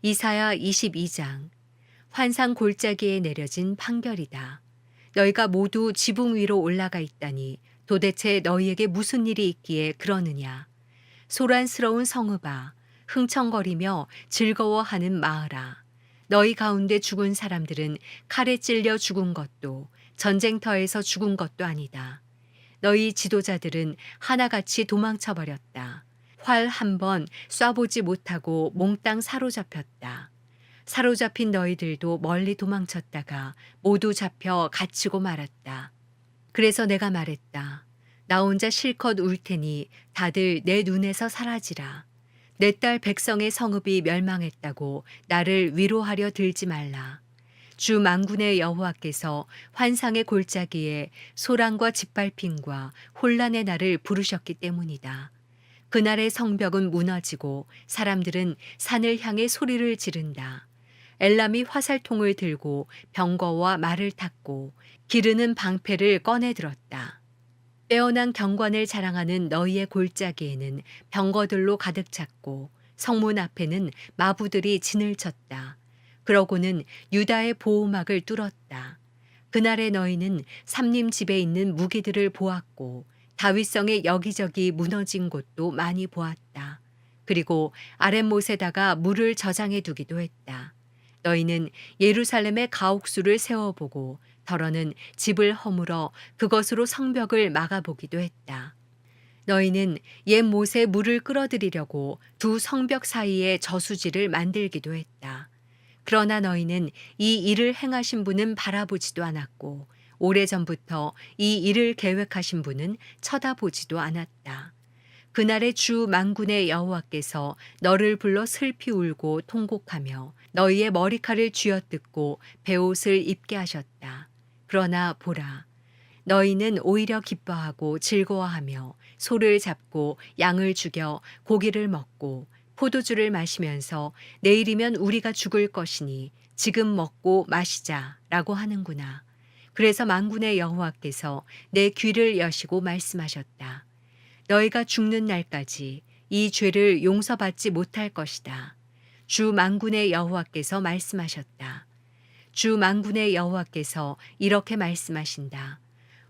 이사야 22장. 환상 골짜기에 내려진 판결이다. 너희가 모두 지붕 위로 올라가 있다니 도대체 너희에게 무슨 일이 있기에 그러느냐. 소란스러운 성읍아, 흥청거리며 즐거워하는 마을아. 너희 가운데 죽은 사람들은 칼에 찔려 죽은 것도 전쟁터에서 죽은 것도 아니다. 너희 지도자들은 하나같이 도망쳐버렸다. 활 한 번 쏴보지 못하고 몽땅 사로잡혔다. 사로잡힌 너희들도 멀리 도망쳤다가 모두 잡혀 갇히고 말았다. 그래서 내가 말했다. 나 혼자 실컷 울 테니 다들 내 눈에서 사라지라. 내 딸 백성의 성읍이 멸망했다고 나를 위로하려 들지 말라. 주 만군의 여호와께서 환상의 골짜기에 소란과 짓밟힘과 혼란의 날을 부르셨기 때문이다. 그날의 성벽은 무너지고 사람들은 산을 향해 소리를 지른다. 엘람이 화살통을 들고 병거와 말을 탔고 기르는 방패를 꺼내 들었다. 빼어난 경관을 자랑하는 너희의 골짜기에는 병거들로 가득 찼고 성문 앞에는 마부들이 진을 쳤다. 그러고는 유다의 보호막을 뚫었다. 그날에 너희는 삼림 집에 있는 무기들을 보았고 다윗성의 여기저기 무너진 곳도 많이 보았다. 그리고 아랫못에다가 물을 저장해 두기도 했다. 너희는 예루살렘의 가옥수를 세워보고 더러는 집을 허물어 그것으로 성벽을 막아보기도 했다. 너희는 옛 못에 물을 끌어들이려고 두 성벽 사이에 저수지를 만들기도 했다. 그러나 너희는 이 일을 행하신 분은 바라보지도 않았고 오래전부터 이 일을 계획하신 분은 쳐다보지도 않았다. 그날의 주 만군의 여호와께서 너를 불러 슬피 울고 통곡하며 너희의 머리칼을 쥐어뜯고 베옷을 입게 하셨다. 그러나 보라, 너희는 오히려 기뻐하고 즐거워하며 소를 잡고 양을 죽여 고기를 먹고 포도주를 마시면서 내일이면 우리가 죽을 것이니 지금 먹고 마시자라고 하는구나. 그래서 만군의 여호와께서 내 귀를 여시고 말씀하셨다. 너희가 죽는 날까지 이 죄를 용서받지 못할 것이다. 주 만군의 여호와께서 말씀하셨다. 주 만군의 여호와께서 이렇게 말씀하신다.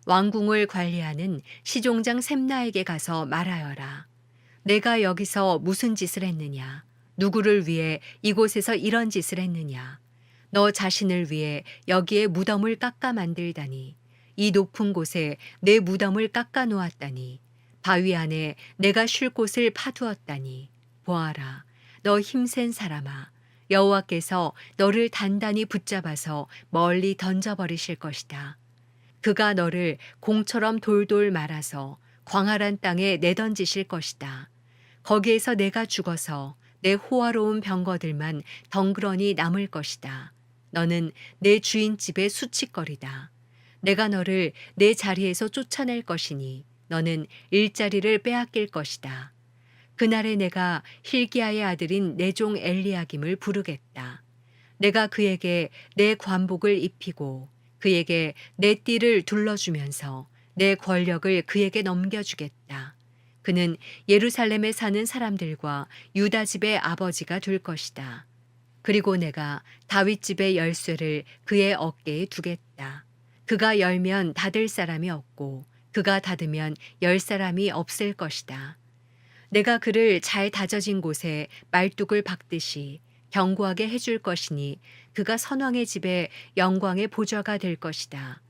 왕궁을 관리하는 시종장 셈나에게 가서 말하여라. 내가 여기서 무슨 짓을 했느냐? 누구를 위해 이곳에서 이런 짓을 했느냐? 너 자신을 위해 여기에 무덤을 깎아 만들다니, 이 높은 곳에 내 무덤을 깎아 놓았다니, 바위 안에 내가 쉴 곳을 파두었다니. 보아라, 너 힘센 사람아, 여호와께서 너를 단단히 붙잡아서 멀리 던져버리실 것이다. 그가 너를 공처럼 돌돌 말아서 광활한 땅에 내던지실 것이다. 거기에서 내가 죽어서 내 호화로운 병거들만 덩그러니 남을 것이다. 너는 내 주인 집의 수치거리다. 내가 너를 내 자리에서 쫓아낼 것이니 너는 일자리를 빼앗길 것이다. 그날에 내가 힐기야의 아들인 내 종 엘리야김을 부르겠다. 내가 그에게 내 관복을 입히고 그에게 내 띠를 둘러주면서 내 권력을 그에게 넘겨주겠다. 그는 예루살렘에 사는 사람들과 유다 집의 아버지가 될 것이다. 그리고 내가 다윗 집의 열쇠를 그의 어깨에 두겠다. 그가 열면 닫을 사람이 없고 그가 닫으면 열 사람이 없을 것이다. 내가 그를 잘 다져진 곳에 말뚝을 박듯이 견고하게 해줄 것이니 그가 선왕의 집에 영광의 보좌가 될 것이다.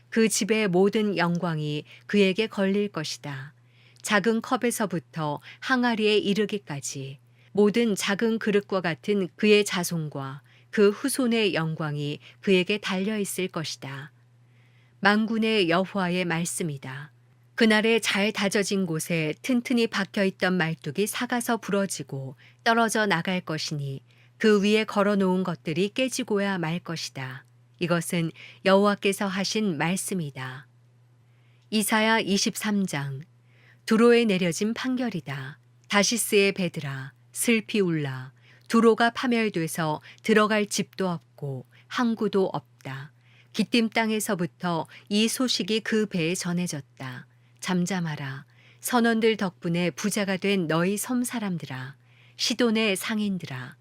그 집의 모든 영광이 그에게 걸릴 것이다. 작은 컵에서부터 항아리에 이르기까지 모든 작은 그릇과 같은 그의 자손과 그 후손의 영광이 그에게 달려 있을 것이다. 만군의 여호와의 말씀이다. 그날에 잘 다져진 곳에 튼튼히 박혀있던 말뚝이 삭아서 부러지고 떨어져 나갈 것이니 그 위에 걸어놓은 것들이 깨지고야 말 것이다. 이것은 여호와께서 하신 말씀이다. 이사야 23장. 두로에 내려진 판결이다. 다시스의 배들아, 슬피 울라. 두로가 파멸돼서 들어갈 집도 없고 항구도 없다. 기띔 땅에서부터 이 소식이 그 배에 전해졌다. 잠잠하라. 선원들 덕분에 부자가 된 너희 섬 사람들아. 시돈의 상인들아.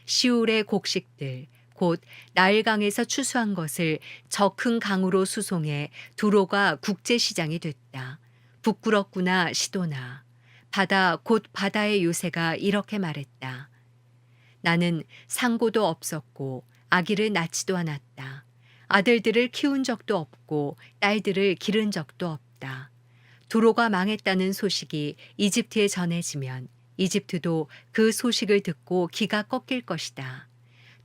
시울의 곡식들 곧 나일강에서 추수한 것을 저 큰 강으로 수송해 두로가 국제시장이 됐다. 부끄럽구나 시도나. 바다 곧 바다의 요새가 이렇게 말했다. 나는 상고도 없었고 아기를 낳지도 않았다. 아들들을 키운 적도 없고 딸들을 기른 적도 없다. 두로가 망했다는 소식이 이집트에 전해지면 이집트도 그 소식을 듣고 기가 꺾일 것이다.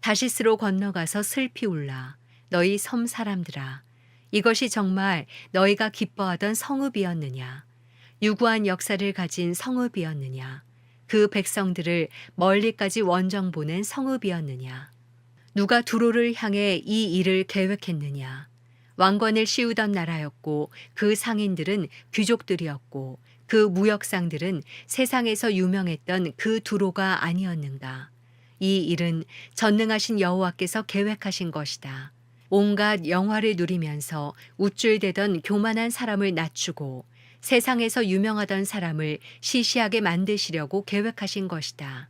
다시스로 건너가서 슬피 울라. 너희 섬 사람들아. 이것이 정말 너희가 기뻐하던 성읍이었느냐. 유구한 역사를 가진 성읍이었느냐. 그 백성들을 멀리까지 원정 보낸 성읍이었느냐. 누가 두로를 향해 이 일을 계획했느냐. 왕권을 씌우던 나라였고 그 상인들은 귀족들이었고 그 무역상들은 세상에서 유명했던 그 두로가 아니었는가. 이 일은 전능하신 여호와께서 계획하신 것이다. 온갖 영화를 누리면서 우쭐대던 교만한 사람을 낮추고 세상에서 유명하던 사람을 시시하게 만드시려고 계획하신 것이다.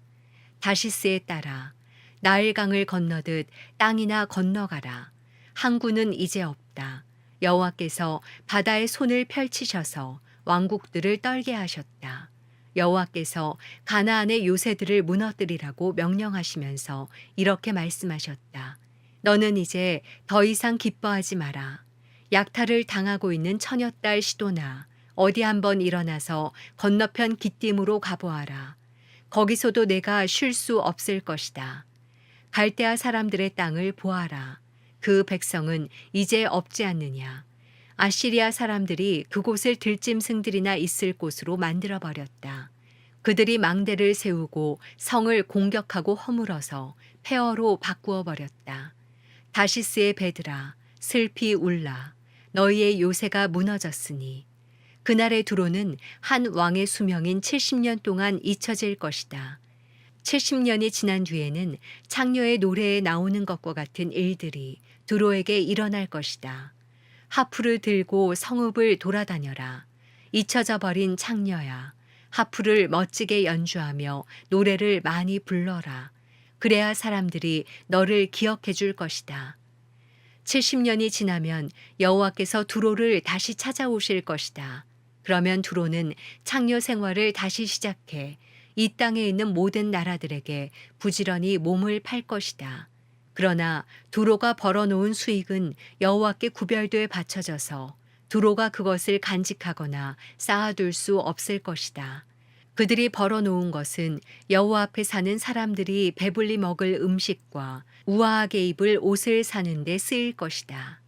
다시스에 따라 나일강을 건너듯 땅이나 건너가라. 항구는 이제 없다. 여호와께서 바다에 손을 펼치셔서 왕국들을 떨게 하셨다. 여호와께서 가나안의 요새들을 무너뜨리라고 명령하시면서 이렇게 말씀하셨다. 너는 이제 더 이상 기뻐하지 마라. 약탈을 당하고 있는 처녀딸 시도나 어디 한번 일어나서 건너편 기띔으로 가보아라. 거기서도 내가 쉴 수 없을 것이다. 갈대아 사람들의 땅을 보아라. 그 백성은 이제 없지 않느냐. 아시리아 사람들이 그곳을 들짐승들이나 있을 곳으로 만들어버렸다. 그들이 망대를 세우고 성을 공격하고 허물어서 폐허로 바꾸어 버렸다. 다시스의 배들아 슬피 울라. 너희의 요새가 무너졌으니 그날의 두로는 한 왕의 수명인 70년 동안 잊혀질 것이다. 70년이 지난 뒤에는 창녀의 노래에 나오는 것과 같은 일들이 두로에게 일어날 것이다. 하프를 들고 성읍을 돌아다녀라. 잊혀져 버린 창녀야. 하프를 멋지게 연주하며 노래를 많이 불러라. 그래야 사람들이 너를 기억해 줄 것이다. 70년이 지나면 여호와께서 두로를 다시 찾아오실 것이다. 그러면 두로는 창녀 생활을 다시 시작해 이 땅에 있는 모든 나라들에게 부지런히 몸을 팔 것이다. 그러나 두로가 벌어놓은 수익은 여호와께 구별돼 바쳐져서 두로가 그것을 간직하거나 쌓아둘 수 없을 것이다. 그들이 벌어놓은 것은 여호와 앞에 사는 사람들이 배불리 먹을 음식과 우아하게 입을 옷을 사는 데 쓰일 것이다.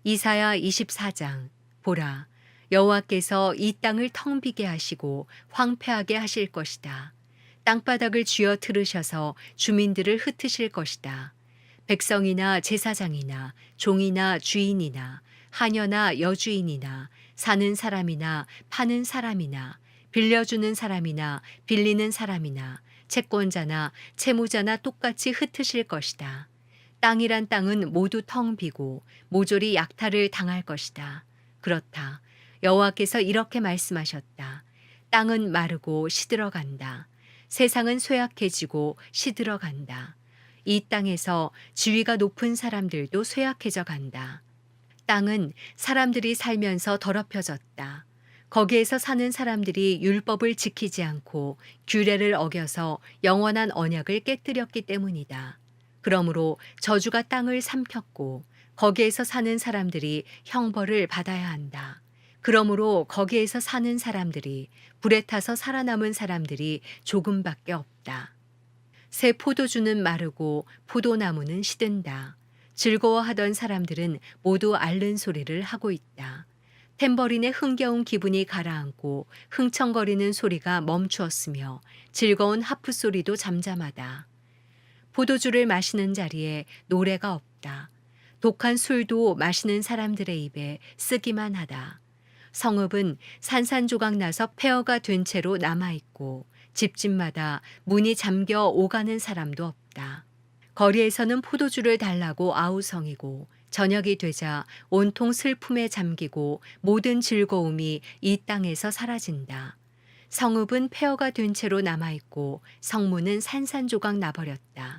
이사야 24장. 보라, 여호와께서 이 땅을 텅 비게 하시고 황폐하게 하실 것이다. 땅바닥을 쥐어 틀으셔서 주민들을 흩으실 것이다. 백성이나 제사장이나 종이나 주인이나 하녀나 여주인이나 사는 사람이나 파는 사람이나 빌려주는 사람이나 빌리는 사람이나 채권자나 채무자나 똑같이 흩으실 것이다. 땅이란 땅은 모두 텅 비고 모조리 약탈을 당할 것이다. 그렇다. 여호와께서 이렇게 말씀하셨다. 땅은 마르고 시들어간다. 세상은 쇠약해지고 시들어간다. 이 땅에서 지위가 높은 사람들도 쇠약해져 간다. 땅은 사람들이 살면서 더럽혀졌다. 거기에서 사는 사람들이 율법을 지키지 않고 규례를 어겨서 영원한 언약을 깨뜨렸기 때문이다. 그러므로 저주가 땅을 삼켰고 거기에서 사는 사람들이 형벌을 받아야 한다. 그러므로 거기에서 사는 사람들이 불에 타서 살아남은 사람들이 조금밖에 없다. 새 포도주는 마르고 포도나무는 시든다. 즐거워하던 사람들은 모두 앓는 소리를 하고 있다. 탬버린의 흥겨운 기분이 가라앉고 흥청거리는 소리가 멈추었으며 즐거운 하프 소리도 잠잠하다. 포도주를 마시는 자리에 노래가 없다. 독한 술도 마시는 사람들의 입에 쓰기만 하다. 성읍은 산산조각 나서 폐허가 된 채로 남아있고 집집마다 문이 잠겨 오가는 사람도 없다. 거리에서는 포도주를 달라고 아우성이고 저녁이 되자 온통 슬픔에 잠기고 모든 즐거움이 이 땅에서 사라진다. 성읍은 폐허가 된 채로 남아있고 성문은 산산조각 나버렸다.